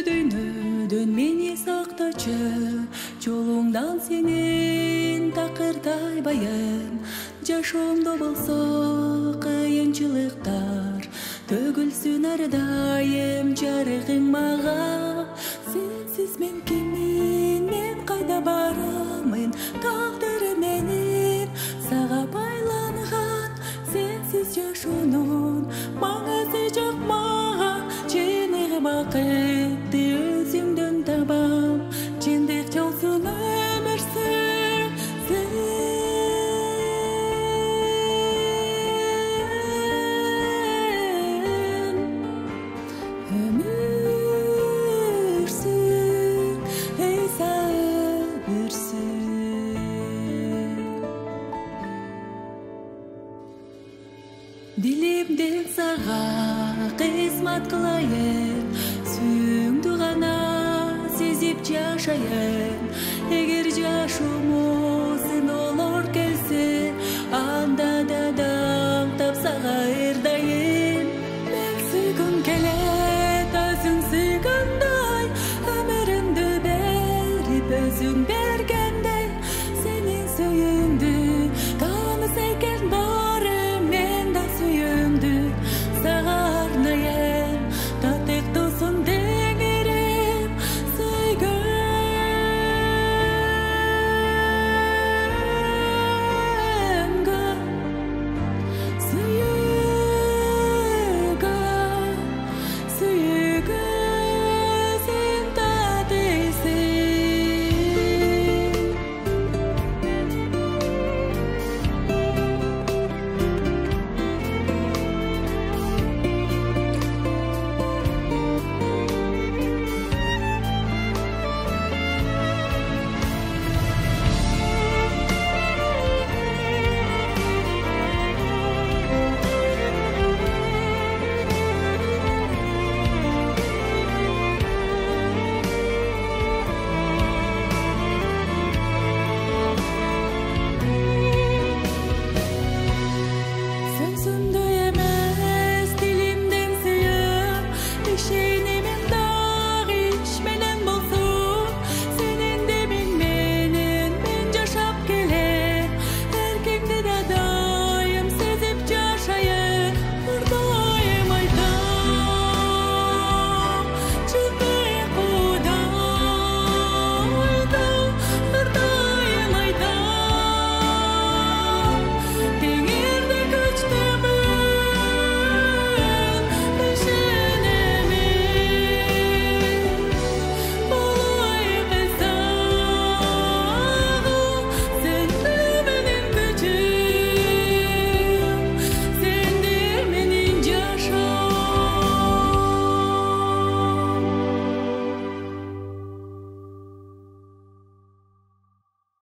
дүйнөдөн мени сактачы, жолуңдан сенин такырдай баян. Жашоомдо болсо кыйынчылыктар, төгүлсүн ар дайым жарыгың мага. Сенсиз мен киммин, мен кайда барамын, тагдыры менин сага байланган. Сенсиз жашоонун маңызы жок мага, чыныгы бакытты өзүңдөн табам. Жендек жолсун өмүр Dilimden сага кызмат кылайын, сүйүүңдү гана сезип жашайын. Эгер жашоомо сыноолор келсе, анда да даңктап сага эр дайым. Мен сүйгүм келет өзүң сүйгөндөй, өмүрүмдү берип өзүң бергендей. Сенин сүйүүңдү тааныс экен барым, мен да сүйүүңдү сага арнайын. Татык досум теңирим сүйгөнгө, сүйгөсүн татыйсың. Сөзүмдү